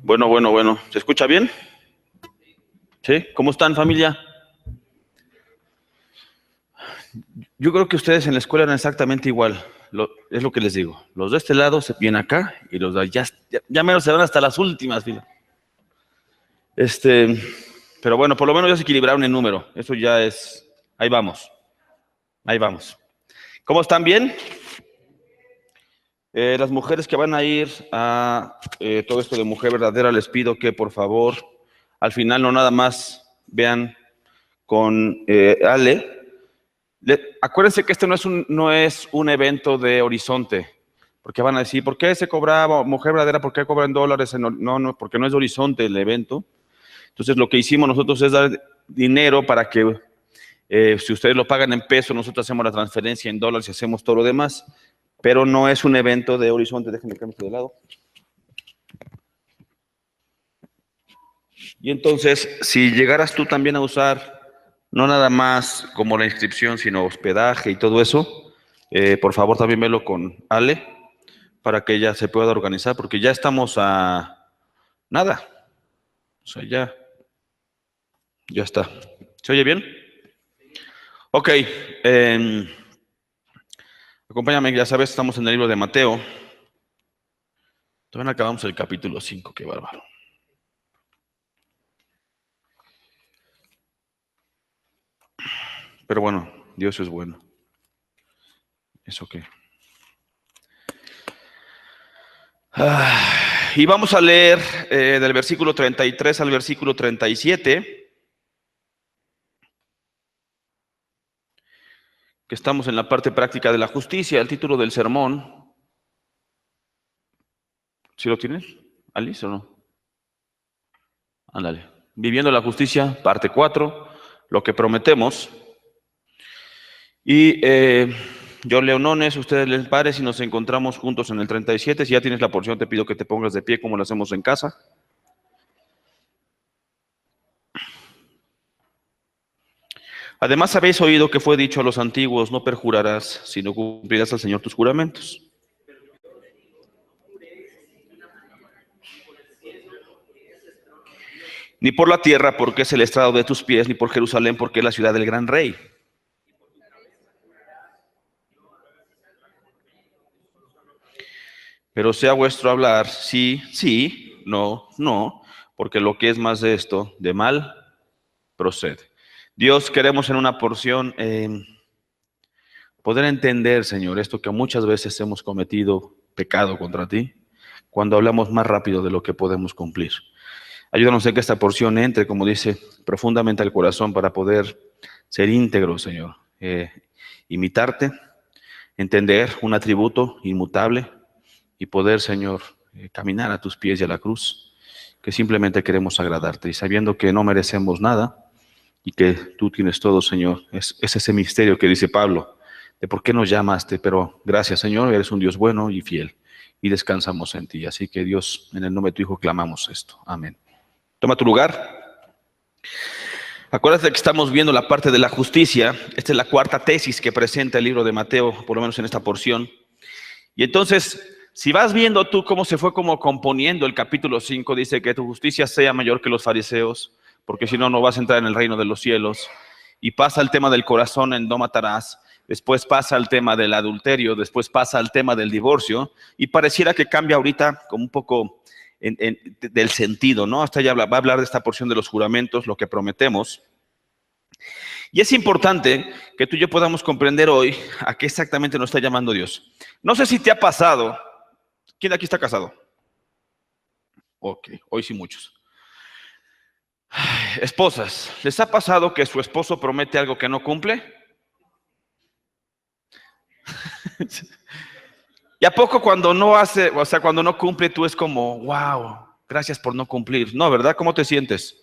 Bueno. ¿Se escucha bien? ¿Sí? ¿Cómo están, familia? Yo creo que ustedes en la escuela eran exactamente igual. Es lo que les digo. Los de este lado se vienen acá y los de allá ya menos se van hasta las últimas filas. Pero bueno, por lo menos ya se equilibraron en número. Eso ya es... Ahí vamos. ¿Cómo están? ¿Bien? Las mujeres que van a ir a todo esto de Mujer Verdadera, les pido que por favor, al final no nada más vean con Ale. Acuérdense que este no es un evento de Horizonte, porque van a decir, ¿por qué se cobraba Mujer Verdadera? ¿Por qué cobran dólares? No, porque no es de Horizonte el evento. Entonces lo que hicimos nosotros es dar dinero para que si ustedes lo pagan en pesos, nosotros hacemos la transferencia en dólares y hacemos todo lo demás. Pero no es un evento de Horizonte. Déjenme cambiar de lado. Y entonces, si llegaras tú también a usar, no nada más como la inscripción, sino hospedaje y todo eso, por favor también velo con Ale, para que ella se pueda organizar, porque ya estamos a nada. O sea, ya está. ¿Se oye bien? Ok. Acompáñame, ya sabes, estamos en el libro de Mateo. Todavía no acabamos el capítulo 5, qué bárbaro. Pero bueno, Dios es bueno. ¿Eso qué? Y vamos a leer del versículo 33 al versículo 37, que estamos en la parte práctica de la justicia, el título del sermón. ¿Sí lo tienes, Alice, o no? Ándale. Viviendo la justicia, parte 4, lo que prometemos. Y yo leo nones, ustedes les pares y nos encontramos juntos en el 37. Si ya tienes la porción, te pido que te pongas de pie como lo hacemos en casa. Además habéis oído que fue dicho a los antiguos, no perjurarás, sino cumplirás al Señor tus juramentos. Ni por la tierra, porque es el estrado de tus pies, ni por Jerusalén, porque es la ciudad del gran rey. Pero sea vuestro hablar sí, sí, no, no, porque lo que es más de esto, de mal, procede. Dios, queremos en una porción poder entender, Señor, esto que muchas veces hemos cometido pecado contra ti, cuando hablamos más rápido de lo que podemos cumplir. Ayúdanos a que esta porción entre, como dice, profundamente al corazón para poder ser íntegro, Señor. Imitarte, entender un atributo inmutable y poder, Señor, caminar a tus pies y a la cruz, que simplemente queremos agradarte y sabiendo que no merecemos nada y que tú tienes todo, Señor. Es ese misterio que dice Pablo, de por qué nos llamaste, pero gracias, Señor, eres un Dios bueno y fiel y descansamos en ti. Así que Dios, en el nombre de tu Hijo clamamos esto. Amén. Toma tu lugar. Acuérdate que estamos viendo la parte de la justicia. Esta es la cuarta tesis que presenta el libro de Mateo, por lo menos en esta porción. Y entonces, si vas viendo tú cómo se fue como componiendo el capítulo 5, dice que tu justicia sea mayor que los fariseos, porque si no, no vas a entrar en el reino de los cielos. Y pasa el tema del corazón en no matarás. Después pasa el tema del adulterio. Después pasa el tema del divorcio. Y pareciera que cambia ahorita como un poco del sentido, ¿no? Hasta ya va a hablar de esta porción de los juramentos, lo que prometemos. Y es importante que tú y yo podamos comprender hoy a qué exactamente nos está llamando Dios. No sé si te ha pasado. ¿Quién de aquí está casado? Ok, hoy sí muchos. Esposas, ¿les ha pasado que su esposo promete algo que no cumple? ¿Y a poco cuando no hace, o sea, cuando no cumple, tú es como, wow, gracias por no cumplir? No, ¿verdad? ¿Cómo te sientes?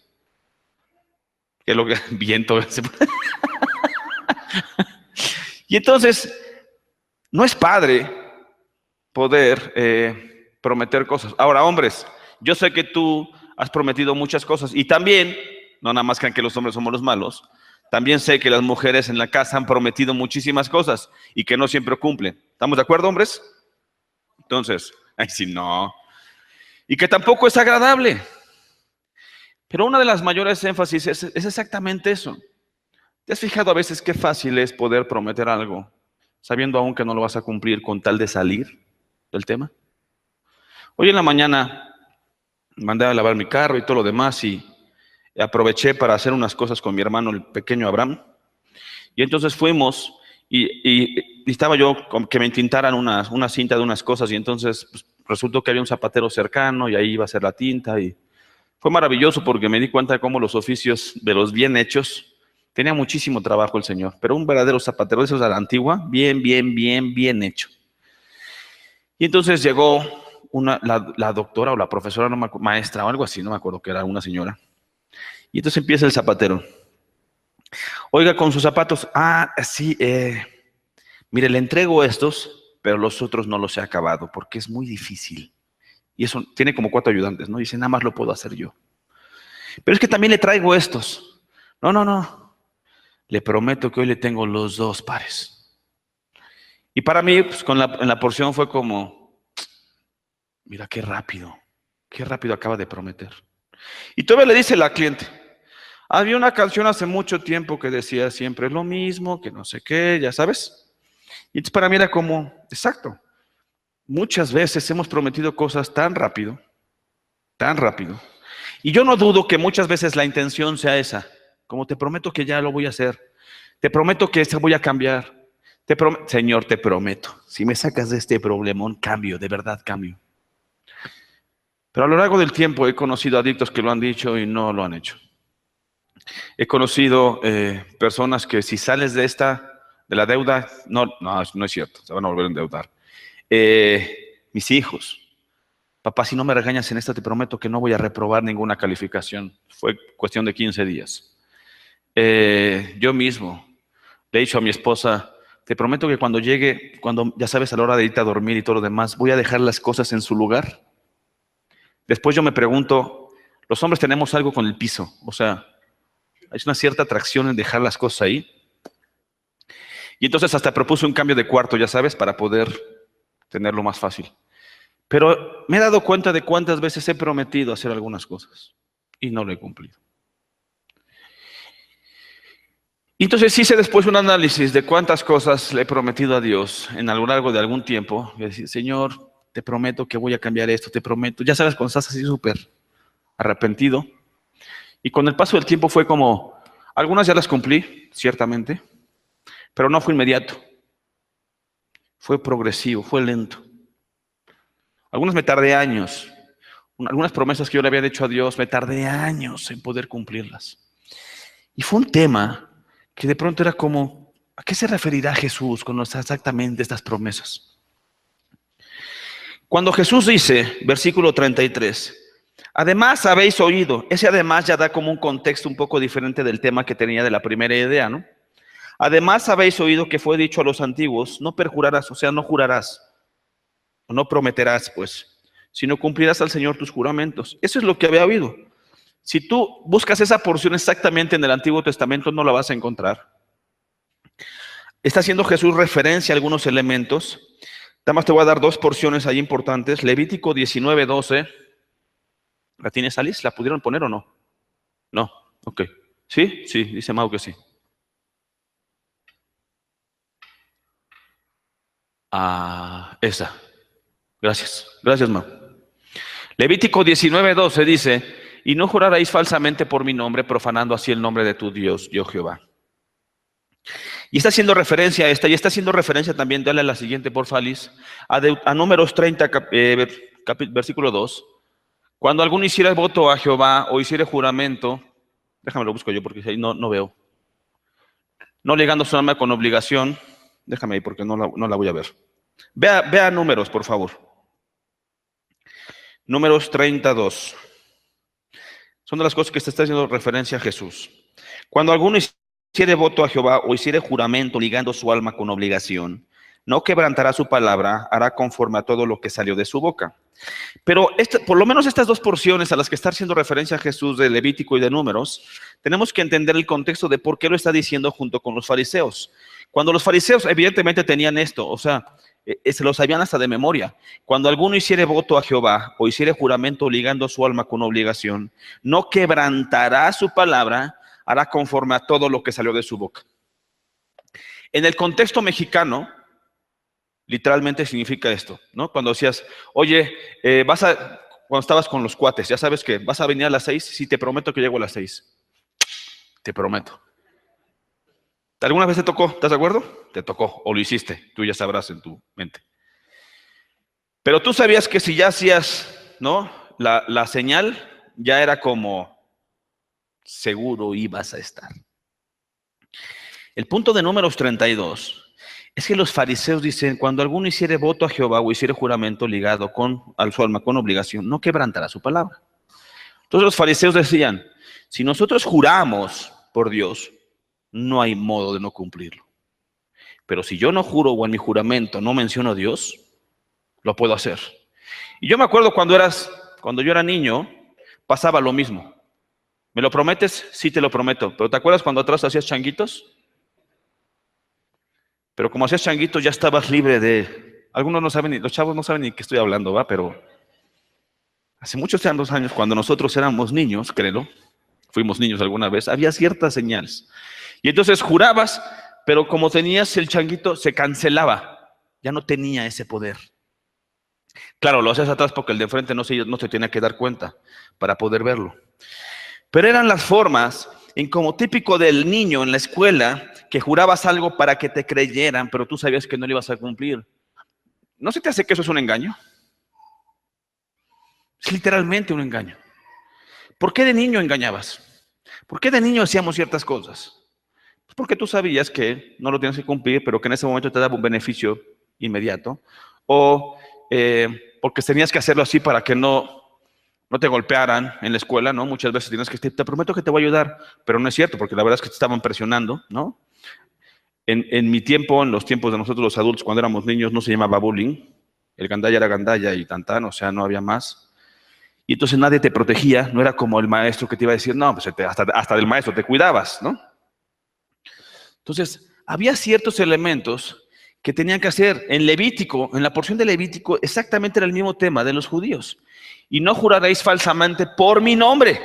Que lo que viento. Y entonces, no es padre poder prometer cosas. Ahora, hombres, yo sé que tú has prometido muchas cosas y también, no nada más crean que los hombres somos los malos, también sé que las mujeres en la casa han prometido muchísimas cosas y que no siempre cumplen. ¿Estamos de acuerdo, hombres? Entonces, ay, si no. y que tampoco es agradable. Pero una de las mayores énfasis es exactamente eso. ¿Te has fijado a veces qué fácil es poder prometer algo, sabiendo aún que no lo vas a cumplir con tal de salir del tema? Hoy en la mañana mandé a lavar mi carro y todo lo demás y aproveché para hacer unas cosas con mi hermano, el pequeño Abraham. Y entonces fuimos y estaba yo con que me tintaran una cinta de unas cosas y entonces pues, resultó que había un zapatero cercano y ahí iba a hacer la tinta y fue maravilloso porque me di cuenta de cómo los oficios de los bien hechos, tenía muchísimo trabajo el Señor, pero un verdadero zapatero de esos a la antigua, bien hecho. Y entonces llegó la doctora o la profesora, maestra o algo así, no me acuerdo que era una señora. Y entonces empieza el zapatero. Oiga, con sus zapatos, sí, mire, le entrego estos, pero los otros no los he acabado porque es muy difícil. Y eso tiene como 4 ayudantes, ¿no? Dice, nada más lo puedo hacer yo. Pero es que también le traigo estos. No. Le prometo que hoy le tengo los 2 pares. Y para mí, pues, en la porción fue como, mira qué rápido acaba de prometer. Y todavía le dice la cliente, había una canción hace mucho tiempo que decía siempre lo mismo, que no sé qué, ya sabes. Y entonces para mí era como, exacto. Muchas veces hemos prometido cosas tan rápido. Y yo no dudo que muchas veces la intención sea esa. Como te prometo que ya lo voy a hacer. Te prometo que voy a cambiar. Señor, te prometo. Si me sacas de este problemón, cambio, de verdad cambio. Pero a lo largo del tiempo he conocido adictos que lo han dicho y no lo han hecho. He conocido personas que si sales de la deuda, no es cierto, se van a volver a endeudar. Mis hijos, papá, si no me regañas en esta, te prometo que no voy a reprobar ninguna calificación. Fue cuestión de 15 días. Yo mismo le he dicho a mi esposa, te prometo que cuando llegue, ya sabes, a la hora de irte a dormir y todo lo demás, voy a dejar las cosas en su lugar. Después yo me pregunto, los hombres tenemos algo con el piso, o sea, hay una cierta atracción en dejar las cosas ahí. Y entonces hasta propuse un cambio de cuarto, ya sabes, para poder tenerlo más fácil. Pero me he dado cuenta de cuántas veces he prometido hacer algunas cosas y no lo he cumplido. Y entonces hice después un análisis de cuántas cosas le he prometido a Dios en a lo largo de algún tiempo. Y decir, Señor, te prometo que voy a cambiar esto, te prometo. Ya sabes, cuando estás así súper arrepentido. Y con el paso del tiempo fue como, algunas ya las cumplí, ciertamente, pero no fue inmediato. Fue progresivo, fue lento. Algunas me tardé años. Algunas promesas que yo le había hecho a Dios, me tardé años en poder cumplirlas. Y fue un tema que de pronto era como, ¿a qué se referirá Jesús con exactamente estas promesas? Cuando Jesús dice, versículo 33, además habéis oído, ese además ya da como un contexto un poco diferente del tema que tenía de la primera idea, ¿no? Además habéis oído que fue dicho a los antiguos, no perjurarás, o sea, no jurarás, o no prometerás, pues, sino cumplirás al Señor tus juramentos. Eso es lo que había oído. Si tú buscas esa porción exactamente en el Antiguo Testamento, no la vas a encontrar. Está haciendo Jesús referencia a algunos elementos. Nada más te voy a dar 2 porciones ahí importantes. Levítico 19:12. ¿La tienes, Alice? ¿La pudieron poner o no? No, ok. ¿Sí? Sí, dice Mau que sí. Esa. Gracias, Mau. Levítico 19:12 dice, y no juraréis falsamente por mi nombre, profanando así el nombre de tu Dios, yo Jehová. Y está haciendo referencia a esta, y está haciendo referencia también, dale a la siguiente, porfa, Alice, a Números 30, versículo 2. Cuando alguno hiciera voto a Jehová o hiciera juramento, déjame lo busco yo porque ahí no veo. No ligando su alma con obligación, déjame ahí porque no la voy a ver. Vea Números, por favor. Números 32. Son de las cosas que se está haciendo referencia a Jesús. Cuando alguno hiciere voto a Jehová o hiciere juramento ligando su alma con obligación, no quebrantará su palabra, hará conforme a todo lo que salió de su boca. Pero por lo menos estas 2 porciones a las que está haciendo referencia Jesús de Levítico y de Números, tenemos que entender el contexto de por qué lo está diciendo junto con los fariseos. Cuando los fariseos evidentemente tenían esto, o sea, Se lo sabían hasta de memoria. Cuando alguno hiciere voto a Jehová o hiciere juramento ligando su alma con obligación, no quebrantará su palabra, hará conforme a todo lo que salió de su boca. En el contexto mexicano, literalmente significa esto, ¿no? Cuando decías, oye, cuando estabas con los cuates, ya sabes que vas a venir a las 6, sí, te prometo que llego a las 6. Te prometo. ¿Alguna vez te tocó? ¿Estás de acuerdo? Te tocó, o lo hiciste, tú ya sabrás en tu mente. Pero tú sabías que si ya hacías, ¿no? La señal, ya era como seguro ibas a estar. El punto de Números 32 es que los fariseos dicen, cuando alguno hiciere voto a Jehová o hiciere juramento ligado a su alma con obligación, no quebrantará su palabra. Entonces los fariseos decían, si nosotros juramos por Dios, no hay modo de no cumplirlo. Pero si yo no juro o en mi juramento no menciono a Dios, lo puedo hacer. Y yo me acuerdo cuando yo era niño, pasaba lo mismo. ¿Me lo prometes? Sí, te lo prometo. ¿Pero te acuerdas cuando atrás hacías changuitos? Pero como hacías changuitos ya estabas libre de... Algunos no saben, los chavos no saben ni qué estoy hablando, ¿va? Pero hace muchos años, cuando nosotros éramos niños, créelo, fuimos niños alguna vez, había ciertas señales. Y entonces jurabas, pero como tenías el changuito, se cancelaba. Ya no tenía ese poder. Claro, lo hacías atrás porque el de enfrente no se tenía que dar cuenta para poder verlo. Pero eran las formas en como típico del niño en la escuela, que jurabas algo para que te creyeran, pero tú sabías que no lo ibas a cumplir. ¿No se te hace que eso es un engaño? Es literalmente un engaño. ¿Por qué de niño engañabas? ¿Por qué de niño hacíamos ciertas cosas? Pues porque tú sabías que no lo tienes que cumplir, pero que en ese momento te daba un beneficio inmediato. O porque tenías que hacerlo así para que no te golpearan en la escuela, ¿no? Muchas veces tienes que, te prometo que te voy a ayudar, pero no es cierto, porque la verdad es que te estaban presionando, ¿no? En mi tiempo, en los tiempos de nosotros los adultos, cuando éramos niños, no se llamaba bullying. El gandalla era gandalla y tantán, o sea, no había más. Y entonces nadie te protegía, no era como el maestro que te iba a decir, no, pues hasta del maestro te cuidabas, ¿no? Entonces, había ciertos elementos que tenían que hacer. En Levítico, en la porción de Levítico, exactamente era el mismo tema de los judíos. Y no juraréis falsamente por mi nombre,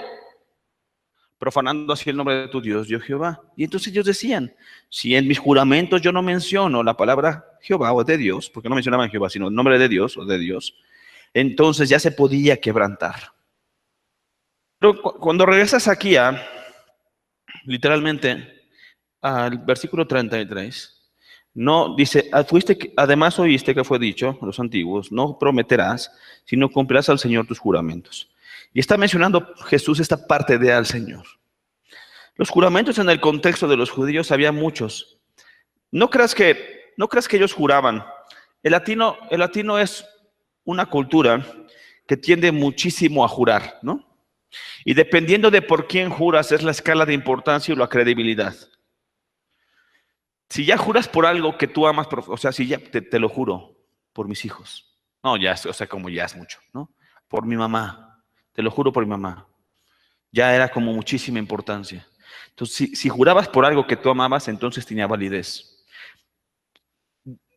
profanando así el nombre de tu Dios, yo Jehová. Y entonces ellos decían, si en mis juramentos yo no menciono la palabra Jehová o de Dios, porque no mencionaban Jehová, sino el nombre de Dios o de Dios, entonces ya se podía quebrantar. Pero cuando regresas aquí literalmente, al versículo 33, no dice, además oíste que fue dicho, los antiguos, no prometerás, sino cumplirás al Señor tus juramentos. Y está mencionando Jesús esta parte de al Señor. Los juramentos en el contexto de los judíos había muchos. No creas que ellos juraban. El latino es una cultura que tiende muchísimo a jurar, ¿no? Y dependiendo de por quién juras es la escala de importancia y la credibilidad. Si ya juras por algo que tú amas, o sea, si ya te lo juro por mis hijos. No, ya, o sea, como ya es mucho, ¿no? Por mi mamá, te lo juro por mi mamá. Ya era como muchísima importancia. Entonces, si jurabas por algo que tú amabas, entonces tenía validez.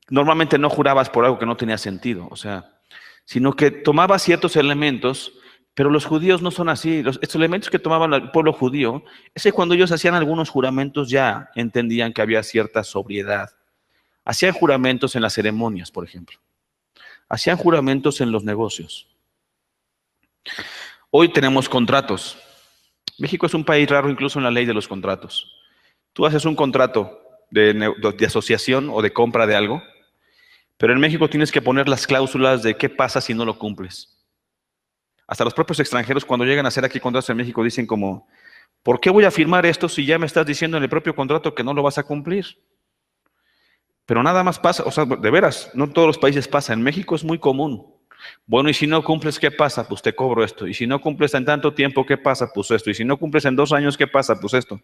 Normalmente no jurabas por algo que no tenía sentido, o sea, sino que tomabas ciertos elementos, pero los judíos no son así. Estos elementos que tomaban el pueblo judío, es que cuando ellos hacían algunos juramentos ya entendían que había cierta sobriedad. Hacían juramentos en las ceremonias, por ejemplo. Hacían juramentos en los negocios. Hoy tenemos contratos. México es un país raro incluso en la ley de los contratos. Tú haces un contrato de asociación o de compra de algo, pero en México tienes que poner las cláusulas de qué pasa si no lo cumples. Hasta los propios extranjeros cuando llegan a hacer aquí contratos en México dicen como, ¿por qué voy a firmar esto si ya me estás diciendo en el propio contrato que no lo vas a cumplir? Pero nada más pasa, o sea, de veras, no en todos los países pasa, en México es muy común. Bueno, y si no cumples, ¿qué pasa? Pues te cobro esto. Y si no cumples en tanto tiempo, ¿qué pasa? Pues esto. Y si no cumples en 2 años, ¿qué pasa? Pues esto.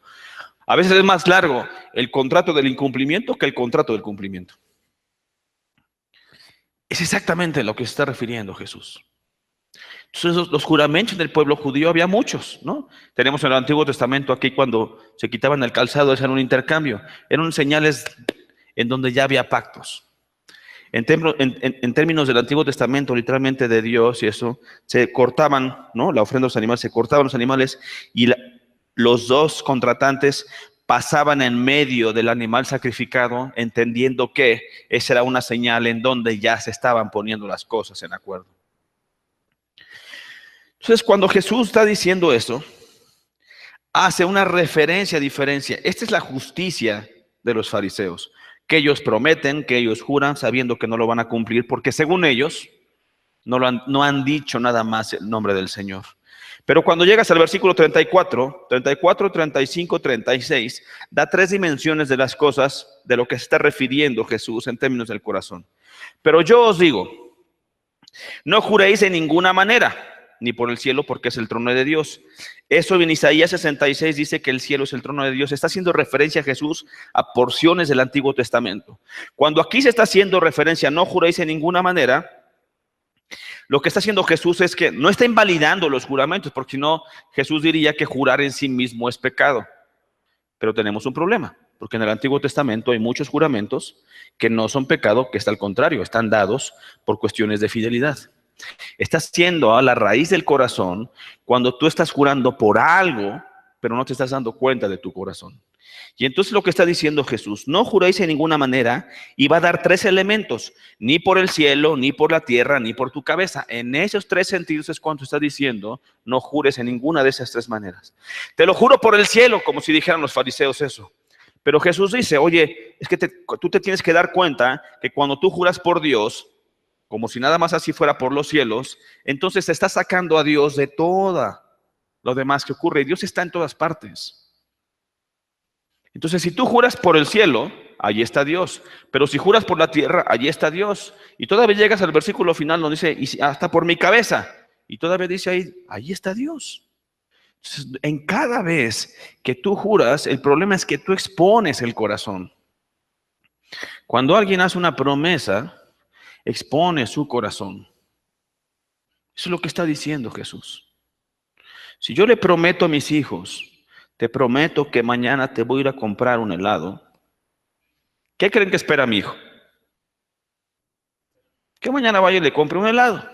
A veces es más largo el contrato del incumplimiento que el contrato del cumplimiento. Es exactamente a lo que se está refiriendo Jesús. Entonces, los juramentos del pueblo judío había muchos, ¿no? Tenemos en el Antiguo Testamento aquí cuando se quitaban el calzado, hacían un intercambio. Eran señales en donde ya había pactos. En términos del Antiguo Testamento, literalmente de Dios y eso, se cortaban, ¿no? La ofrenda de los animales, se cortaban los animales y los dos contratantes pasaban en medio del animal sacrificado, entendiendo que esa era una señal en donde ya se estaban poniendo las cosas en acuerdo. Entonces, cuando Jesús está diciendo eso, hace una diferencia. Esta es la justicia de los fariseos, que ellos prometen, que ellos juran, sabiendo que no lo van a cumplir, porque según ellos, no han dicho nada más el nombre del Señor. Pero cuando llegas al versículo 34, 35, 36, da tres dimensiones de las cosas de lo que se está refiriendo Jesús en términos del corazón. Pero yo os digo, no juréis en ninguna manera, ni por el cielo, porque es el trono de Dios. Eso en Isaías 66 dice que el cielo es el trono de Dios. Está haciendo referencia a Jesús a porciones del Antiguo Testamento. Cuando aquí se está haciendo referencia, no juréis en ninguna manera, lo que está haciendo Jesús es que no está invalidando los juramentos, porque si no, Jesús diría que jurar en sí mismo es pecado. Pero tenemos un problema, porque en el Antiguo Testamento hay muchos juramentos que no son pecado, que está al contrario, están dados por cuestiones de fidelidad. Estás siendo a la raíz del corazón cuando tú estás jurando por algo, pero no te estás dando cuenta de tu corazón. Y entonces lo que está diciendo Jesús, no juréis en ninguna manera, y va a dar tres elementos, ni por el cielo, ni por la tierra, ni por tu cabeza. En esos tres sentidos es cuando está diciendo, no jures en ninguna de esas tres maneras. Te lo juro por el cielo, como si dijeran los fariseos eso. Pero Jesús dice, oye, es que tú te tienes que dar cuenta que cuando tú juras por Dios, como si nada más así fuera por los cielos, entonces te está sacando a Dios de todo lo demás que ocurre. Y Dios está en todas partes. Entonces, si tú juras por el cielo, allí está Dios. Pero si juras por la tierra, allí está Dios. Y todavía llegas al versículo final donde dice, y hasta por mi cabeza. Y todavía dice ahí, allí está Dios. Entonces, en cada vez que tú juras, el problema es que tú expones el corazón. Cuando alguien hace una promesa, expone su corazón. Eso es lo que está diciendo Jesús. Si yo le prometo a mis hijos, te prometo que mañana te voy a ir a comprar un helado, ¿qué creen que espera mi hijo? Que mañana vaya y le compre un helado.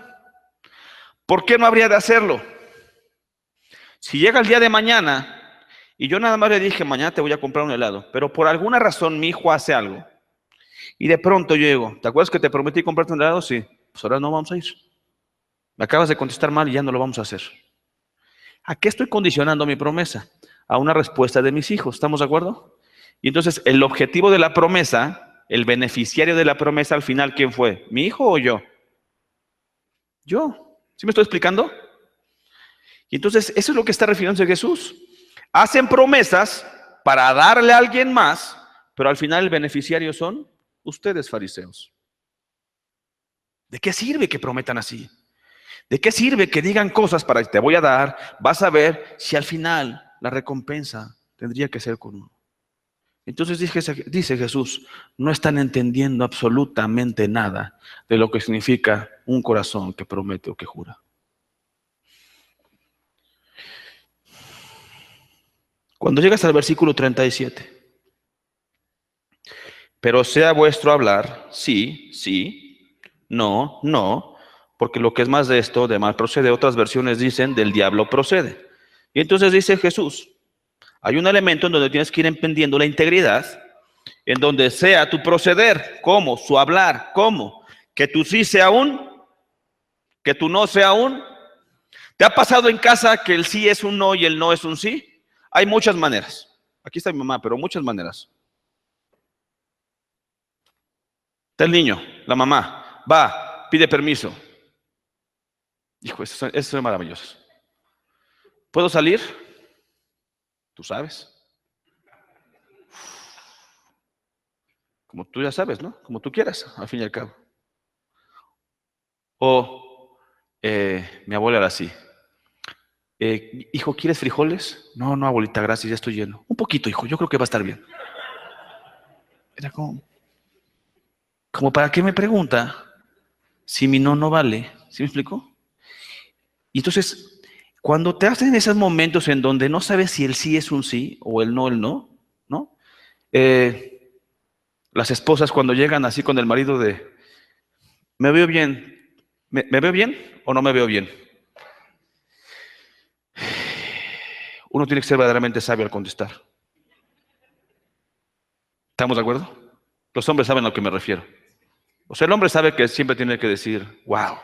¿Por qué no habría de hacerlo? Si llega el día de mañana y yo nada más le dije, mañana te voy a comprar un helado, pero por alguna razón mi hijo hace algo y de pronto yo digo, ¿te acuerdas que te prometí comprarte un helado? Sí, pues ahora no vamos a ir. Me acabas de contestar mal y ya no lo vamos a hacer. ¿A qué estoy condicionando mi promesa? A una respuesta de mis hijos, ¿estamos de acuerdo? Y entonces el objetivo de la promesa, el beneficiario de la promesa al final, ¿quién fue? ¿Mi hijo o yo? Yo. ¿Sí me estoy explicando? Y entonces eso es lo que está refiriéndose Jesús. Hacen promesas para darle a alguien más, pero al final el beneficiario son ustedes, fariseos. ¿De qué sirve que prometan así? ¿De qué sirve que digan cosas para que te voy a dar? Vas a ver si al final la recompensa tendría que ser con uno. Entonces dice Jesús, no están entendiendo absolutamente nada de lo que significa un corazón que promete o que jura. Cuando llegas al versículo 37, pero sea vuestro hablar, sí, sí, no, no, porque lo que es más de esto, de mal procede. Otras versiones dicen, del diablo procede. Y entonces dice Jesús, hay un elemento en donde tienes que ir entendiendo la integridad, en donde sea tu proceder, ¿cómo? Su hablar, ¿cómo? Que tu sí sea un, que tu no sea un. ¿Te ha pasado en casa que el sí es un no y el no es un sí? Hay muchas maneras. Aquí está mi mamá, pero muchas maneras. Está el niño, la mamá, va, pide permiso. Hijo, eso es maravilloso. ¿Puedo salir? Tú sabes. Como tú ya sabes, ¿no? Como tú quieras, al fin y al cabo. O mi abuela era así. Hijo, ¿quieres frijoles? No, no, abuelita, gracias, ya estoy lleno. Un poquito, hijo, yo creo que va a estar bien. Era como ¿para qué me pregunta si mi no vale? ¿Sí me explico? Y entonces, cuando te hacen esos momentos en donde no sabes si el sí es un sí o el no, ¿no? Las esposas cuando llegan así con el marido de ¿Me veo bien? ¿Me veo bien o no me veo bien? Uno tiene que ser verdaderamente sabio al contestar. ¿Estamos de acuerdo? Los hombres saben a lo que me refiero. O sea, el hombre sabe que siempre tiene que decir, wow.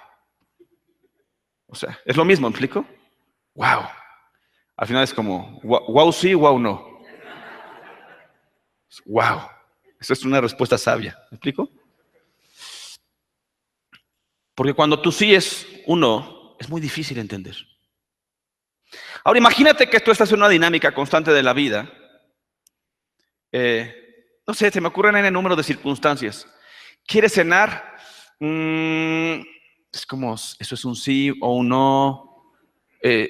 O sea, es lo mismo, ¿me explico? Wow. Al final es como, wow sí, wow no. Wow. Esa es una respuesta sabia, ¿me explico? Porque cuando tú sí es un no, es muy difícil entender. Ahora imagínate que tú estás en una dinámica constante de la vida. No sé, se me ocurren en el número de circunstancias. ¿Quieres cenar? Es como, eso es un sí o un no.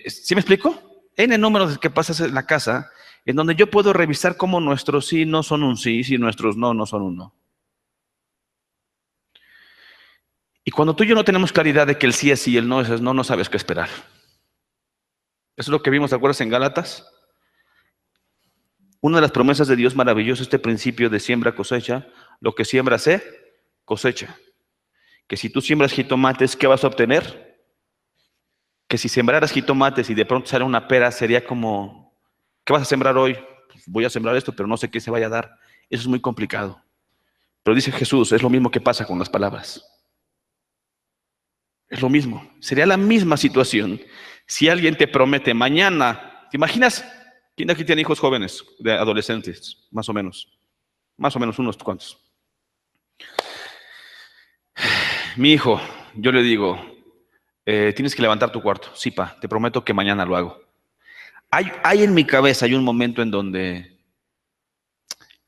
¿Sí me explico? En el número de que pasas en la casa, en donde yo puedo revisar cómo nuestros sí no son un sí, si nuestros no no son un no. Y cuando tú y yo no tenemos claridad de que el sí es sí y el no es no, no sabes qué esperar. Eso es lo que vimos, ¿te acuerdas en Gálatas? Una de las promesas de Dios maravilloso, este principio de siembra cosecha, lo que siembra se cosecha. Que si tú siembras jitomates, ¿qué vas a obtener? Que si sembraras jitomates y de pronto sale una pera, sería como, ¿qué vas a sembrar hoy? Pues voy a sembrar esto, pero no sé qué se vaya a dar. Eso es muy complicado. Pero dice Jesús, es lo mismo que pasa con las palabras. Es lo mismo. Sería la misma situación si alguien te promete mañana. ¿Te imaginas? ¿Quién de aquí tiene hijos jóvenes, de adolescentes? Más o menos. Más o menos unos cuantos. Mi hijo, yo le digo, tienes que levantar tu cuarto. Sí, pa, te prometo que mañana lo hago. Hay en mi cabeza, hay un momento en donde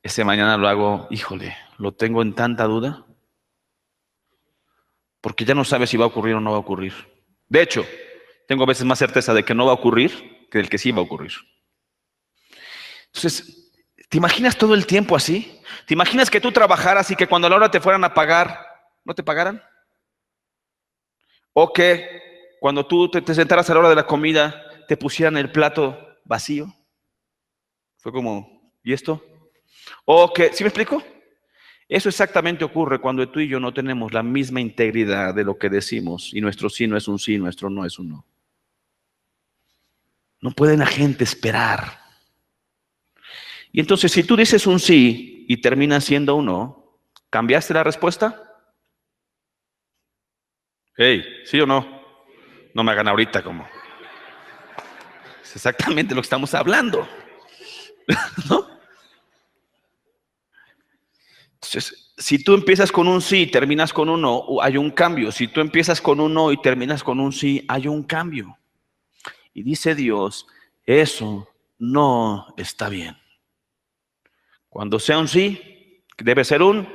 ese mañana lo hago, híjole, lo tengo en tanta duda, porque ya no sabes si va a ocurrir o no va a ocurrir. De hecho, tengo a veces más certeza de que no va a ocurrir que del que sí va a ocurrir. Entonces, ¿te imaginas todo el tiempo así? ¿Te imaginas que tú trabajaras y que cuando a la hora te fueran a pagar, no te pagaran? ¿O que cuando tú te sentaras a la hora de la comida, te pusieran el plato vacío? Fue como, ¿y esto? ¿O que, ¿sí me explico? Eso exactamente ocurre cuando tú y yo no tenemos la misma integridad de lo que decimos y nuestro sí no es un sí, nuestro no es un no. No puede la gente esperar. Y entonces si tú dices un sí y termina siendo un no, ¿cambiaste la respuesta? Hey, ¿sí o no? No me hagan ahorita como. Es exactamente lo que estamos hablando, ¿no? Entonces, si tú empiezas con un sí y terminas con un no, hay un cambio. Si tú empiezas con un no y terminas con un sí, hay un cambio. Y dice Dios, eso no está bien. Cuando sea un sí, debe ser un.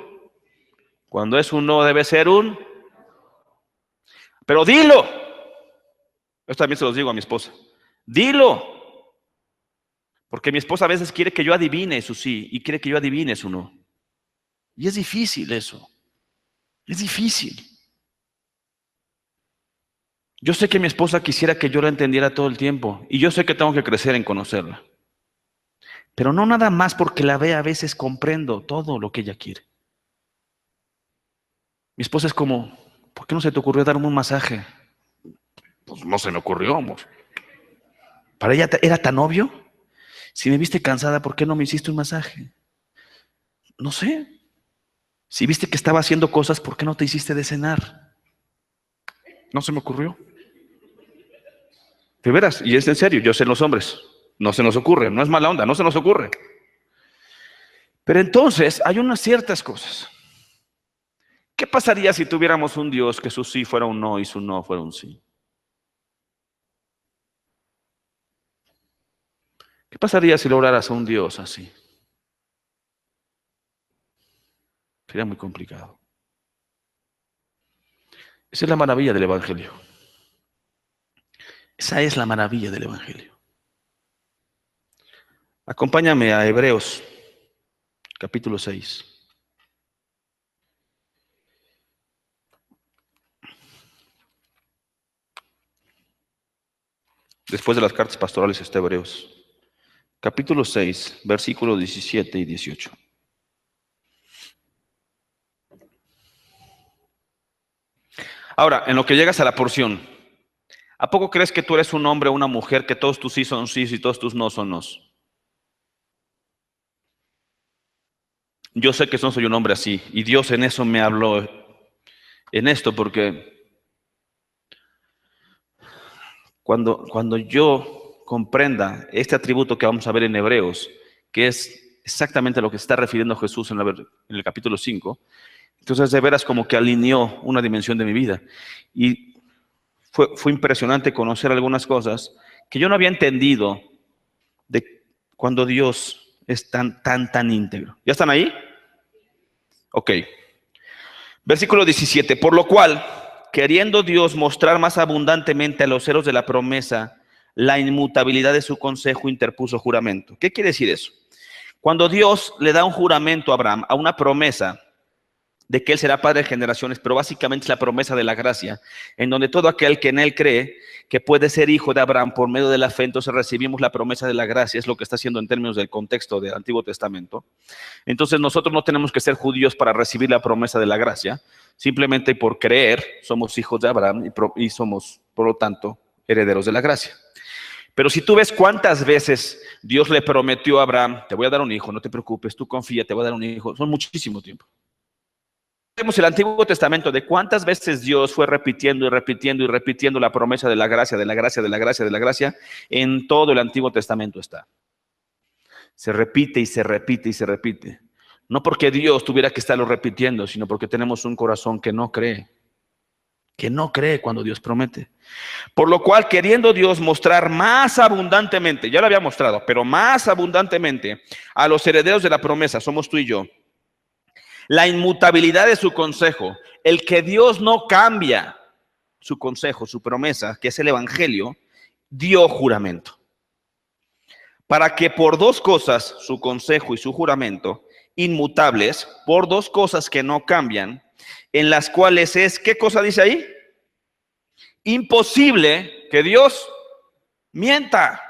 Cuando es un no, debe ser un. Pero dilo. Esto también se los digo a mi esposa. Dilo. Porque mi esposa a veces quiere que yo adivine su sí y quiere que yo adivine su no. Y es difícil eso. Es difícil. Yo sé que mi esposa quisiera que yo la entendiera todo el tiempo y yo sé que tengo que crecer en conocerla. Pero no nada más porque la vea, a veces comprendo todo lo que ella quiere. Mi esposa es como, ¿por qué no se te ocurrió darme un masaje? Pues no se me ocurrió, amor. Para ella era tan obvio. Si me viste cansada, ¿por qué no me hiciste un masaje? No sé. Si viste que estaba haciendo cosas, ¿por qué no te hiciste de cenar? No se me ocurrió. De veras, y es en serio, yo sé los hombres. No se nos ocurre, no es mala onda, no se nos ocurre. Pero entonces hay unas ciertas cosas. ¿Qué pasaría si tuviéramos un Dios que su sí fuera un no y su no fuera un sí? ¿Qué pasaría si lograras a un Dios así? Sería muy complicado. Esa es la maravilla del Evangelio. Esa es la maravilla del Evangelio. Acompáñame a Hebreos, capítulo 6. Después de las cartas pastorales está Hebreos. Capítulo 6, versículos 17 y 18. Ahora, en lo que llegas a la porción, ¿a poco crees que tú eres un hombre o una mujer que todos tus sí son sí y todos tus no son nos? Yo sé que no soy un hombre así, y Dios en eso me habló, en esto, porque cuando yo comprenda este atributo que vamos a ver en Hebreos, que es exactamente a lo que se está refiriendo Jesús en el capítulo 5, entonces de veras como que alineó una dimensión de mi vida. Y fue impresionante conocer algunas cosas que yo no había entendido de cuando Dios es tan íntegro. ¿Ya están ahí? Ok. Versículo 17. Por lo cual, queriendo Dios mostrar más abundantemente a los herederos de la promesa la inmutabilidad de su consejo, interpuso juramento. ¿Qué quiere decir eso? Cuando Dios le da un juramento a Abraham, a una promesa de que él será padre de generaciones, pero básicamente es la promesa de la gracia, en donde todo aquel que en él cree que puede ser hijo de Abraham por medio de la fe, entonces recibimos la promesa de la gracia, es lo que está haciendo en términos del contexto del Antiguo Testamento. Entonces nosotros no tenemos que ser judíos para recibir la promesa de la gracia, simplemente por creer somos hijos de Abraham y somos, por lo tanto, herederos de la gracia. Pero si tú ves cuántas veces Dios le prometió a Abraham, te voy a dar un hijo, no te preocupes, tú confía, te voy a dar un hijo, son muchísimo tiempo. Vemos el Antiguo Testamento de cuántas veces Dios fue repitiendo y repitiendo y repitiendo la promesa de la gracia, de la gracia, de la gracia, de la gracia. En todo el Antiguo Testamento está. Se repite y se repite y se repite. No porque Dios tuviera que estarlo repitiendo, sino porque tenemos un corazón que no cree cuando Dios promete. Por lo cual, queriendo Dios mostrar más abundantemente, ya lo había mostrado, pero más abundantemente a los herederos de la promesa, somos tú y yo, la inmutabilidad de su consejo, el que Dios no cambia su consejo, su promesa, que es el evangelio, dio juramento. Para que por dos cosas, su consejo y su juramento, inmutables, por dos cosas que no cambian, en las cuales es, ¿qué cosa dice ahí? Imposible que Dios mienta.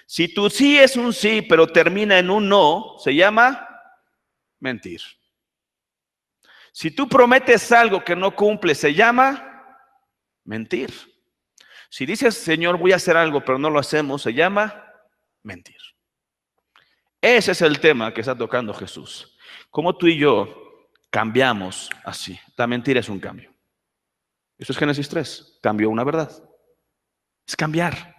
Si tu sí es un sí, pero termina en un no, se llama mentir. Si tú prometes algo que no cumple, se llama mentir. Si dices, Señor, voy a hacer algo, pero no lo hacemos, se llama mentir. Ese es el tema que está tocando Jesús. Cómo tú y yo cambiamos así. La mentira es un cambio. Eso es Génesis 3. Cambió una verdad. Es cambiar.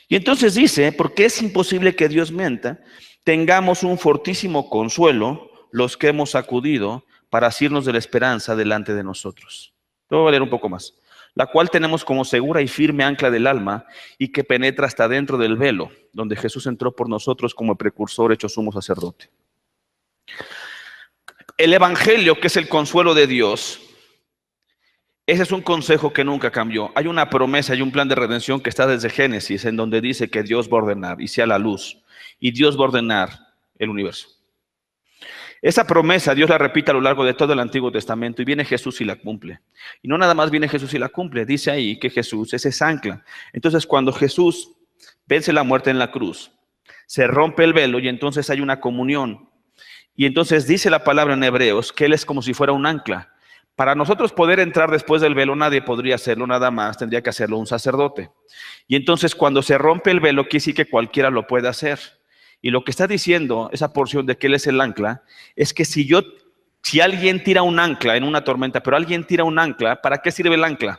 Y entonces dice, porque es imposible que Dios mienta, tengamos un fortísimo consuelo los que hemos acudido para asirnos de la esperanza delante de nosotros. Te voy a leer un poco más. La cual tenemos como segura y firme ancla del alma y que penetra hasta dentro del velo, donde Jesús entró por nosotros como precursor hecho sumo sacerdote. El evangelio, que es el consuelo de Dios, ese es un consejo que nunca cambió. Hay una promesa y un plan de redención que está desde Génesis, en donde dice que Dios va a ordenar y sea la luz, y Dios va a ordenar el universo. Esa promesa Dios la repite a lo largo de todo el Antiguo Testamento y viene Jesús y la cumple. Y no nada más viene Jesús y la cumple, dice ahí que Jesús es esa ancla. Entonces cuando Jesús vence la muerte en la cruz, se rompe el velo y entonces hay una comunión. Y entonces dice la palabra en Hebreos que Él es como si fuera un ancla. Para nosotros poder entrar después del velo, nadie podría hacerlo nada más, tendría que hacerlo un sacerdote. Y entonces cuando se rompe el velo, quiere decir que cualquiera lo puede hacer. Y lo que está diciendo esa porción de que Él es el ancla, es que si alguien tira un ancla en una tormenta, pero alguien tira un ancla, ¿para qué sirve el ancla?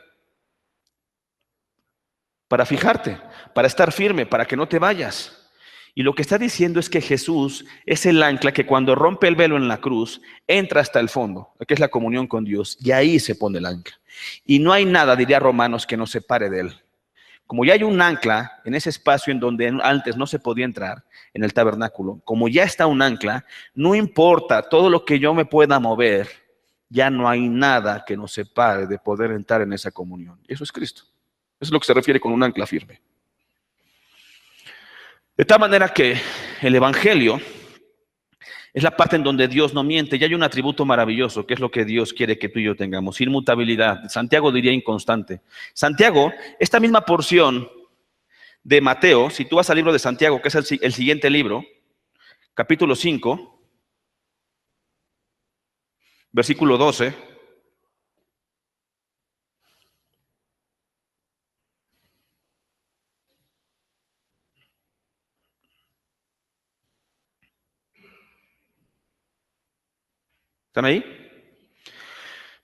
Para fijarte, para estar firme, para que no te vayas. Y lo que está diciendo es que Jesús es el ancla que cuando rompe el velo en la cruz, entra hasta el fondo, que es la comunión con Dios, y ahí se pone el ancla. Y no hay nada, diría Romanos, que nos separe de Él. Como ya hay un ancla en ese espacio en donde antes no se podía entrar, en el tabernáculo, como ya está un ancla, no importa todo lo que yo me pueda mover, ya no hay nada que nos separe de poder entrar en esa comunión. Eso es Cristo. Eso es lo que se refiere con un ancla firme. De tal manera que el evangelio es la parte en donde Dios no miente. Y hay un atributo maravilloso, que es lo que Dios quiere que tú y yo tengamos. Inmutabilidad. Santiago diría inconstante. Santiago, esta misma porción de Mateo, si tú vas al libro de Santiago, que es el siguiente libro, capítulo 5, versículo 12. ¿Están ahí?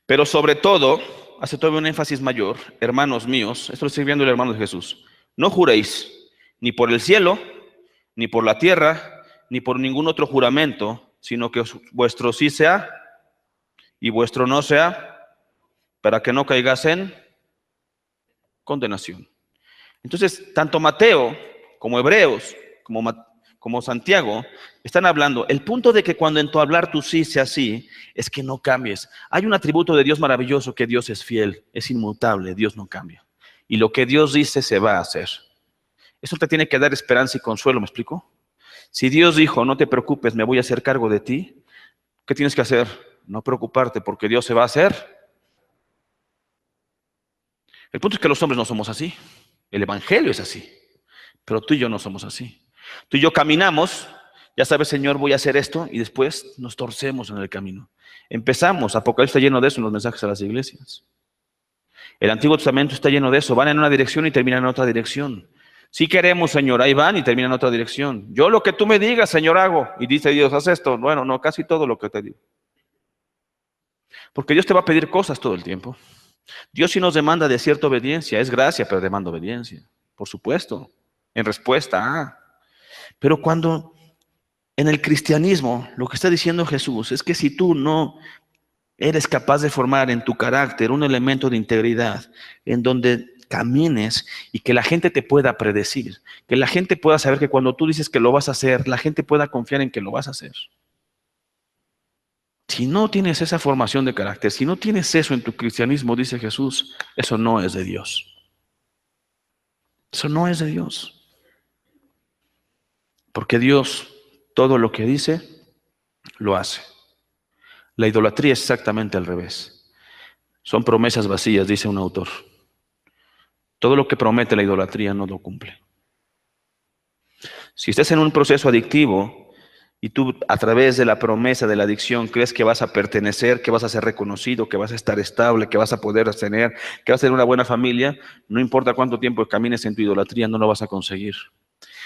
Pero sobre todo, hace todavía un énfasis mayor, hermanos míos, esto lo estoy viendo el hermano de Jesús, no juréis ni por el cielo, ni por la tierra, ni por ningún otro juramento, sino que vuestro sí sea y vuestro no sea, para que no caigas en condenación. Entonces, tanto Mateo como Hebreos, como Santiago, están hablando. El punto de que cuando en tu hablar tu sí sea sí, es que no cambies. Hay un atributo de Dios maravilloso, que Dios es fiel, es inmutable, Dios no cambia. Y lo que Dios dice se va a hacer. Eso te tiene que dar esperanza y consuelo, ¿me explico? Si Dios dijo, no te preocupes, me voy a hacer cargo de ti, ¿qué tienes que hacer? No preocuparte, porque Dios se va a hacer. El punto es que los hombres no somos así. El evangelio es así. Pero tú y yo no somos así. Tú y yo caminamos, ya sabes, Señor, voy a hacer esto, y después nos torcemos en el camino. Empezamos, Apocalipsis está lleno de eso en los mensajes a las iglesias. El Antiguo Testamento está lleno de eso. Van en una dirección y terminan en otra dirección. Si queremos, Señor, ahí van y terminan en otra dirección. Yo lo que tú me digas, Señor, hago. Y dice Dios, haz esto. Bueno, no, casi todo lo que te digo. Porque Dios te va a pedir cosas todo el tiempo. Dios sí nos demanda de cierta obediencia. Es gracia, pero demanda obediencia. Por supuesto. En respuesta a. Pero cuando en el cristianismo lo que está diciendo Jesús es que si tú no eres capaz de formar en tu carácter un elemento de integridad en donde camines y que la gente te pueda predecir, que la gente pueda saber que cuando tú dices que lo vas a hacer, la gente pueda confiar en que lo vas a hacer. Si no tienes esa formación de carácter, si no tienes eso en tu cristianismo, dice Jesús, eso no es de Dios. Eso no es de Dios. Porque Dios, todo lo que dice, lo hace. La idolatría es exactamente al revés. Son promesas vacías, dice un autor. Todo lo que promete la idolatría no lo cumple. Si estás en un proceso adictivo y tú a través de la promesa de la adicción crees que vas a pertenecer, que vas a ser reconocido, que vas a estar estable, que vas a poder tener, que vas a tener una buena familia, no importa cuánto tiempo camines en tu idolatría, no lo vas a conseguir.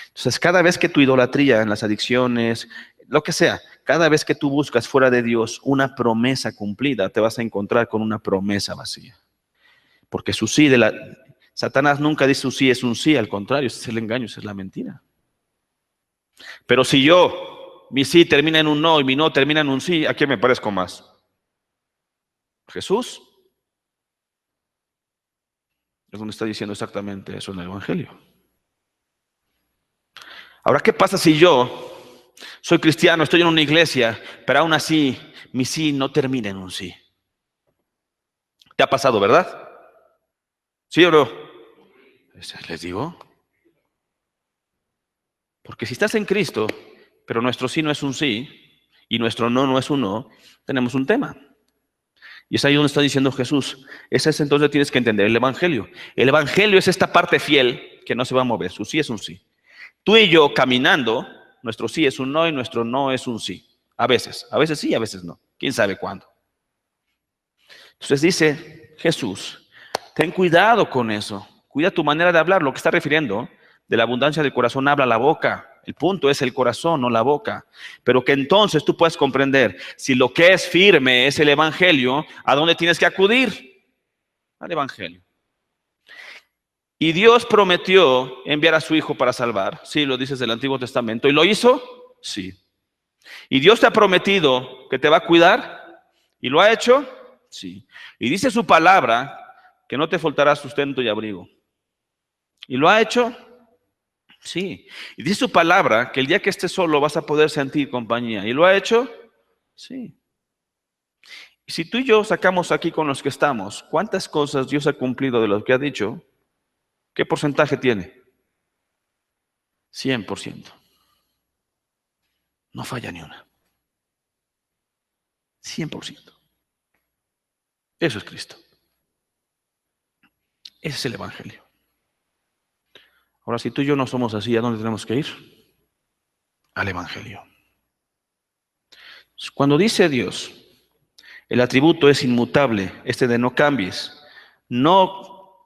Entonces, cada vez que tu idolatría en las adicciones, lo que sea, cada vez que tú buscas fuera de Dios una promesa cumplida, te vas a encontrar con una promesa vacía. Porque su sí Satanás nunca dice su sí es un sí, al contrario, ese es el engaño, esa es la mentira. Pero si mi sí termina en un no y mi no termina en un sí, ¿a quién me parezco más? Jesús. Es donde está diciendo exactamente eso en el Evangelio. Ahora, ¿qué pasa si yo soy cristiano, estoy en una iglesia, pero aún así mi sí no termina en un sí? ¿Te ha pasado, verdad? ¿Sí o no? Les digo. Porque si estás en Cristo, pero nuestro sí no es un sí y nuestro no es un no, tenemos un tema. Y es ahí donde está diciendo Jesús. Ese es entonces tienes que entender el Evangelio. El Evangelio es esta parte fiel que no se va a mover. Su sí es un sí. Tú y yo caminando, nuestro sí es un no y nuestro no es un sí. A veces sí, a veces no. ¿Quién sabe cuándo? Entonces dice Jesús, ten cuidado con eso. Cuida tu manera de hablar. Lo que está refiriendo, de la abundancia del corazón habla la boca. El punto es el corazón, no la boca. Pero que entonces tú puedes comprender, si lo que es firme es el Evangelio, ¿a dónde tienes que acudir? Al Evangelio. Y Dios prometió enviar a su Hijo para salvar. Sí, lo dices del Antiguo Testamento. ¿Y lo hizo? Sí. ¿Y Dios te ha prometido que te va a cuidar? ¿Y lo ha hecho? Sí. Y dice su palabra que no te faltará sustento y abrigo. ¿Y lo ha hecho? Sí. Y dice su palabra que el día que estés solo vas a poder sentir compañía. ¿Y lo ha hecho? Sí. Y si tú y yo sacamos aquí con los que estamos, ¿cuántas cosas Dios ha cumplido de lo que ha dicho? ¿Qué porcentaje tiene? 100%. No falla ni una. 100%. Eso es Cristo. Ese es el Evangelio. Ahora, si tú y yo no somos así, ¿a dónde tenemos que ir? Al Evangelio. Cuando dice Dios, el atributo es inmutable, este de no cambies, no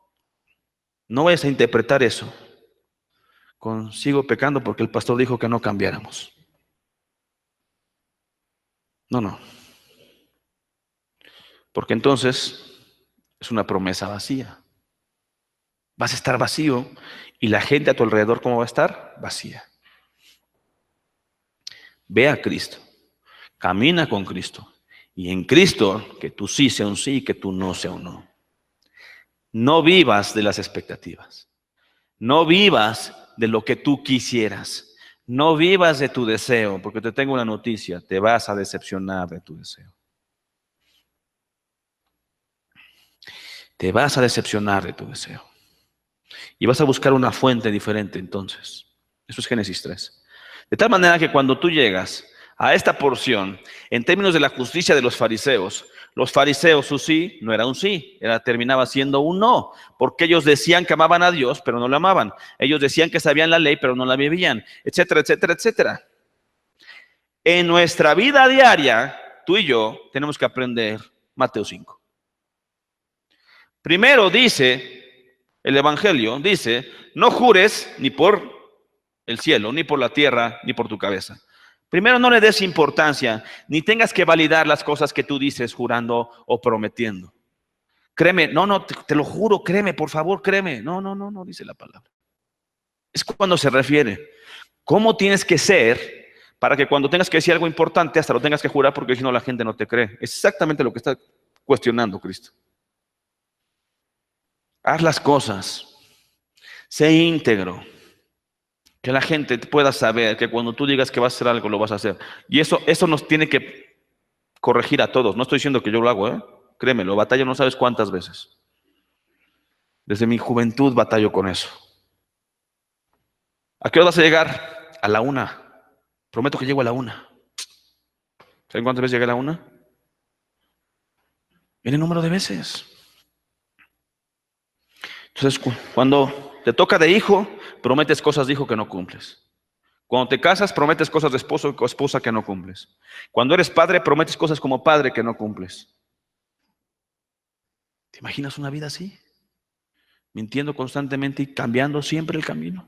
vayas a interpretar eso con sigo pecando porque el pastor dijo que no cambiáramos. No. Porque entonces es una promesa vacía. Vas a estar vacío y la gente a tu alrededor, ¿cómo va a estar? Vacía. Ve a Cristo, camina con Cristo. Y en Cristo, que tú sí sea un sí y que tú no sea un no. No vivas de las expectativas. No vivas de lo que tú quisieras. No vivas de tu deseo, porque te tengo una noticia, te vas a decepcionar de tu deseo. Te vas a decepcionar de tu deseo. Y vas a buscar una fuente diferente entonces. Eso es Génesis 3. De tal manera que cuando tú llegas a esta porción, en términos de la justicia de los fariseos su sí no era un sí, terminaba siendo un no, porque ellos decían que amaban a Dios, pero no lo amaban. Ellos decían que sabían la ley, pero no la vivían, etcétera, etcétera, etcétera. En nuestra vida diaria, tú y yo tenemos que aprender Mateo 5. Primero dice, el Evangelio dice, no jures ni por el cielo, ni por la tierra, ni por tu cabeza. Primero, no le des importancia, ni tengas que validar las cosas que tú dices jurando o prometiendo. Créeme, no, te lo juro, créeme, por favor, créeme. No, dice la palabra. Es cuando se refiere. ¿Cómo tienes que ser para que cuando tengas que decir algo importante, hasta lo tengas que jurar porque si no la gente no te cree? Es exactamente lo que está cuestionando Cristo. Haz las cosas, sé íntegro, que la gente pueda saber que cuando tú digas que vas a hacer algo, lo vas a hacer. Y eso nos tiene que corregir a todos. No estoy diciendo que yo lo hago, ¿eh? Créeme, lo batallo no sabes cuántas veces. Desde mi juventud batallo con eso. ¿A qué hora vas a llegar? A la 1. Prometo que llego a la 1. ¿Saben cuántas veces llegué a la 1? Viene el número de veces. Entonces, cuando te toca de hijo, prometes cosas de hijo que no cumples. Cuando te casas, prometes cosas de esposo o esposa que no cumples. Cuando eres padre, prometes cosas como padre que no cumples. ¿Te imaginas una vida así? Mintiendo constantemente y cambiando siempre el camino.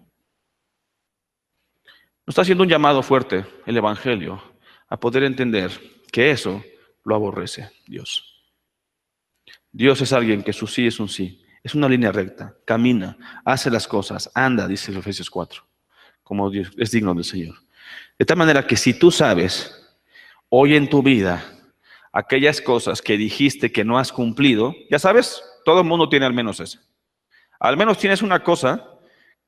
Nos está haciendo un llamado fuerte el Evangelio a poder entender que eso lo aborrece Dios. Dios es alguien que su sí es un sí. Es una línea recta, camina, hace las cosas, anda, dice Efesios 4, como Dios es digno del Señor. De tal manera que si tú sabes hoy en tu vida aquellas cosas que dijiste que no has cumplido, ya sabes, todo el mundo tiene al menos eso. Al menos tienes una cosa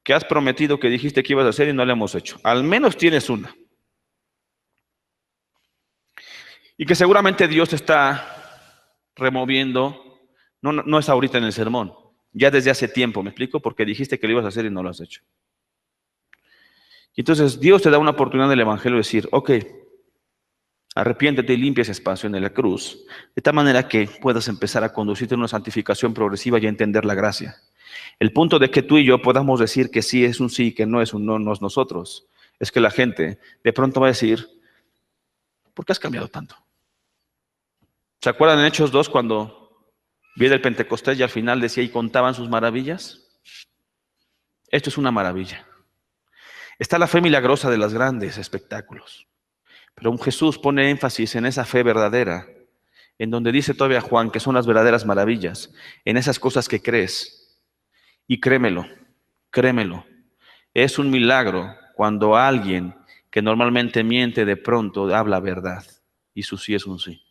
que has prometido que dijiste que ibas a hacer y no la hemos hecho. Al menos tienes una. Y que seguramente Dios te está removiendo, no es ahorita en el sermón, ya desde hace tiempo, ¿me explico? Porque dijiste que lo ibas a hacer y no lo has hecho. Y entonces Dios te da una oportunidad del Evangelio de decir, ok, arrepiéntete y limpia ese espacio en la cruz, de tal manera que puedas empezar a conducirte en una santificación progresiva y a entender la gracia. El punto de que tú y yo podamos decir que sí es un sí, que no es un no, no es nosotros, es que la gente de pronto va a decir, ¿por qué has cambiado tanto? ¿Se acuerdan en Hechos 2 cuando viene el Pentecostés y al final decía y contaban sus maravillas? Esto es una maravilla. Está la fe milagrosa de los grandes espectáculos. Pero un Jesús pone énfasis en esa fe verdadera, en donde dice todavía Juan que son las verdaderas maravillas, en esas cosas que crees. Y créemelo, es un milagro cuando alguien que normalmente miente de pronto habla verdad y su sí es un sí.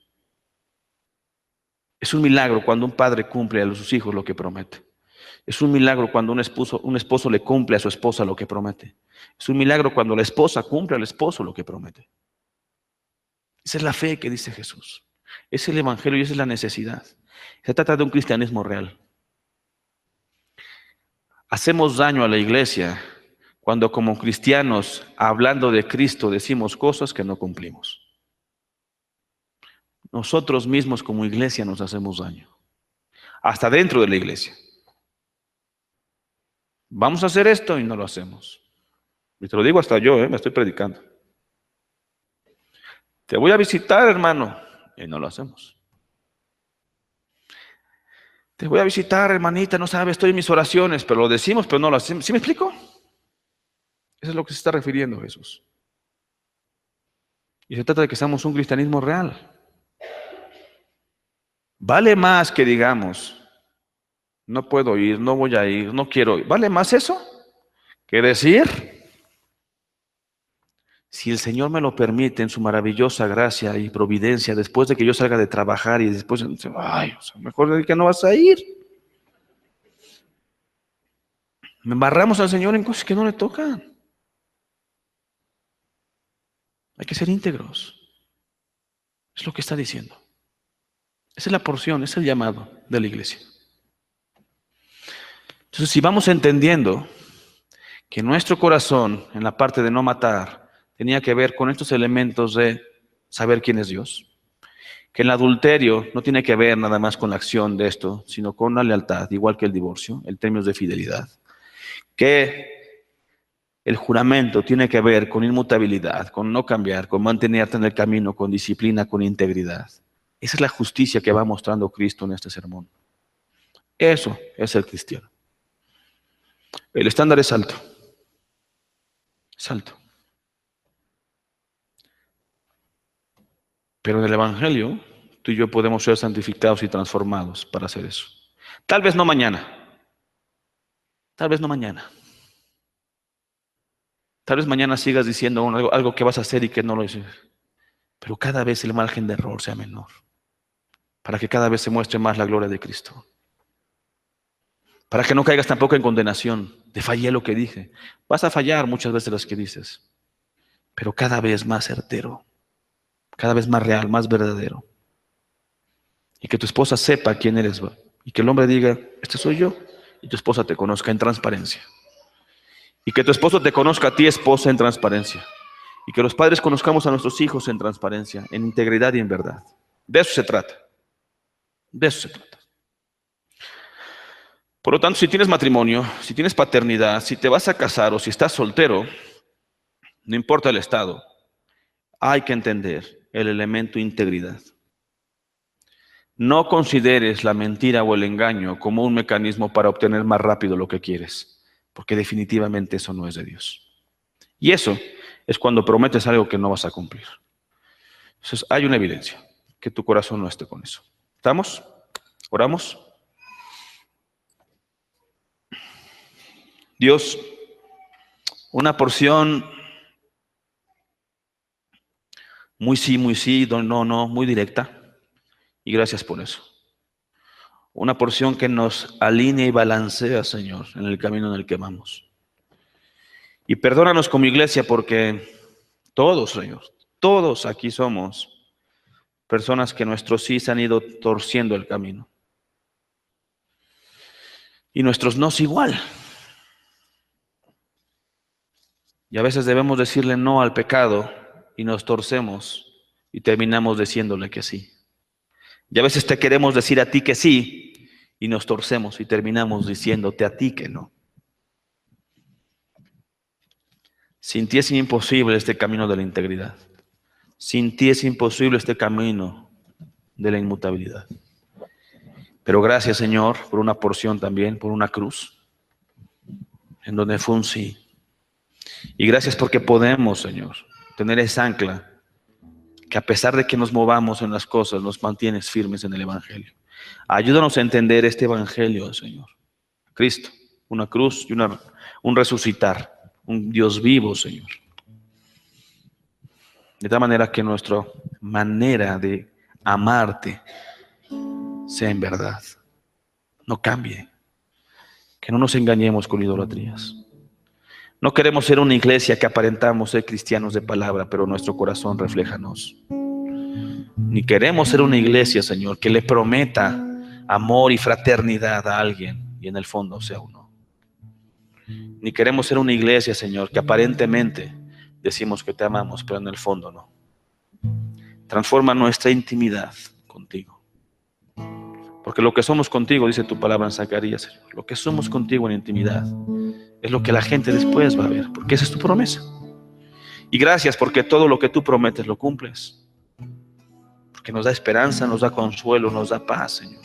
Es un milagro cuando un padre cumple a sus hijos lo que promete. Es un milagro cuando un esposo le cumple a su esposa lo que promete. Es un milagro cuando la esposa cumple al esposo lo que promete. Esa es la fe que dice Jesús. Es el Evangelio y esa es la necesidad. Se trata de un cristianismo real. Hacemos daño a la iglesia cuando como cristianos, hablando de Cristo, decimos cosas que no cumplimos. Nosotros mismos como iglesia nos hacemos daño. Hasta dentro de la iglesia. Vamos a hacer esto y no lo hacemos. Y te lo digo hasta yo, me estoy predicando. Te voy a visitar, hermano, y no lo hacemos. Te voy a visitar, hermanita, no sabes, estoy en mis oraciones, pero lo decimos, pero no lo hacemos. ¿Sí me explico? Eso es lo que se está refiriendo Jesús. Y se trata de que seamos un cristianismo real. Vale más que digamos, no puedo ir, no voy a ir, no quiero ir. ¿Vale más eso que decir, si el Señor me lo permite en su maravillosa gracia y providencia, después de que yo salga de trabajar y después, ay, o sea, mejor de que no vas a ir? Me embarramos al Señor en cosas que no le tocan. Hay que ser íntegros. Es lo que está diciendo. Esa es la porción, ese es el llamado de la iglesia. Entonces, si vamos entendiendo que nuestro corazón, en la parte de no matar, tenía que ver con estos elementos de saber quién es Dios, que el adulterio no tiene que ver nada más con la acción de esto, sino con la lealtad, igual que el divorcio, en términos de fidelidad, que el juramento tiene que ver con inmutabilidad, con no cambiar, con mantenerte en el camino, con disciplina, con integridad. Esa es la justicia que va mostrando Cristo en este sermón. Eso es el cristiano. El estándar es alto. Es alto. Pero en el Evangelio, tú y yo podemos ser santificados y transformados para hacer eso. Tal vez no mañana. Tal vez no mañana. Tal vez mañana sigas diciendo algo que vas a hacer y que no lo dices. Pero cada vez el margen de error sea menor. Para que cada vez se muestre más la gloria de Cristo. Para que no caigas tampoco en condenación. De fallé lo que dije. Vas a fallar muchas veces las que dices. Pero cada vez más certero. Cada vez más real, más verdadero. Y que tu esposa sepa quién eres. Y que el hombre diga, este soy yo. Y tu esposa te conozca en transparencia. Y que tu esposo te conozca a ti, esposa, en transparencia. Y que los padres conozcamos a nuestros hijos en transparencia, en integridad y en verdad. De eso se trata. De eso se trata. Por lo tanto, si tienes matrimonio, si tienes paternidad, si te vas a casar o si estás soltero, no importa el estado, hay que entender el elemento integridad. No consideres la mentira o el engaño como un mecanismo para obtener más rápido lo que quieres, porque definitivamente eso no es de Dios. Y eso es cuando prometes algo que no vas a cumplir. Entonces, hay una evidencia, que tu corazón no esté con eso. ¿Estamos? ¿Oramos? Dios, una porción muy sí, no, muy directa. Y gracias por eso. Una porción que nos alinea y balancea, Señor, en el camino en el que vamos. Y perdónanos como iglesia porque todos, Señor, todos aquí somos personas que nuestros sí se han ido torciendo el camino. Y nuestros nos igual. Y a veces debemos decirle no al pecado y nos torcemos y terminamos diciéndole que sí. Y a veces te queremos decir a ti que sí y nos torcemos y terminamos diciéndote a ti que no. Sin ti es imposible este camino de la integridad. Sin ti es imposible este camino de la inmutabilidad. Pero gracias, Señor, por una porción también, por una cruz, en donde fue un sí. Y gracias porque podemos, Señor, tener esa ancla que a pesar de que nos movamos en las cosas, nos mantienes firmes en el Evangelio. Ayúdanos a entender este Evangelio, Señor. Cristo, una cruz y un resucitar, un Dios vivo, Señor. De tal manera que nuestra manera de amarte sea en verdad. No cambie. Que no nos engañemos con idolatrías. No queremos ser una iglesia que aparentamos ser cristianos de palabra, pero nuestro corazón refléjanos. Ni queremos ser una iglesia, Señor, que le prometa amor y fraternidad a alguien y en el fondo sea uno. Ni queremos ser una iglesia, Señor, que aparentemente decimos que te amamos, pero en el fondo no. Transforma nuestra intimidad contigo. Porque lo que somos contigo, dice tu palabra en Zacarías, Señor, lo que somos contigo en intimidad es lo que la gente después va a ver, porque esa es tu promesa. Y gracias porque todo lo que tú prometes lo cumples. Porque nos da esperanza, nos da consuelo, nos da paz, Señor.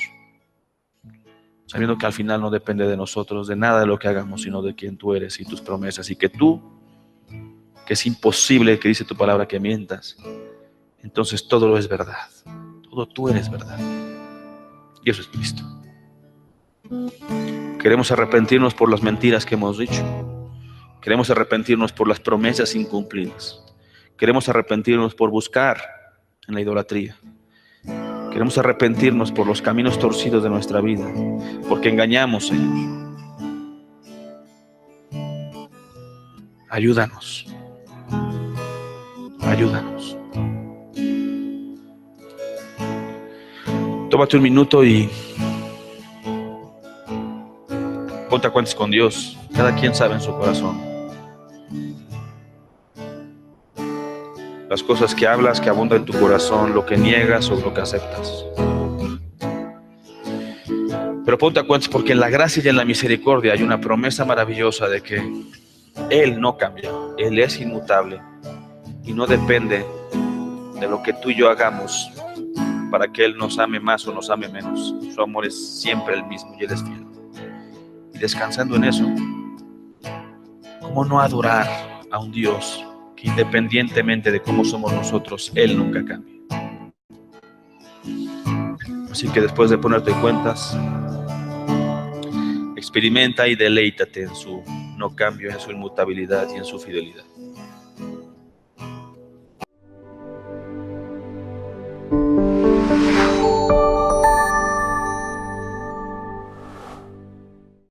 Sabiendo que al final no depende de nosotros, de nada de lo que hagamos, sino de quién tú eres y tus promesas. Y que tú, que es imposible, que dice tu palabra, que mientas, entonces todo lo es verdad. Todo tú eres verdad. Y eso es Cristo. Queremos arrepentirnos por las mentiras que hemos dicho. Queremos arrepentirnos por las promesas incumplidas. Queremos arrepentirnos por buscar en la idolatría. Queremos arrepentirnos por los caminos torcidos de nuestra vida, porque engañamos, Señor. Ayúdanos. Ayúdanos. Tómate un minuto y ponte a cuentas con Dios. Cada quien sabe en su corazón las cosas que hablas, que abundan en tu corazón, lo que niegas o lo que aceptas. Pero ponte a cuentas, porque en la gracia y en la misericordia hay una promesa maravillosa de que Él no cambia, Él es inmutable y no depende de lo que tú y yo hagamos para que Él nos ame más o nos ame menos. Su amor es siempre el mismo y Él es fiel. Y descansando en eso, ¿cómo no adorar a un Dios que independientemente de cómo somos nosotros, Él nunca cambia? Así que después de ponerte cuentas, experimenta y deleítate en su no cambio, en su inmutabilidad y en su fidelidad.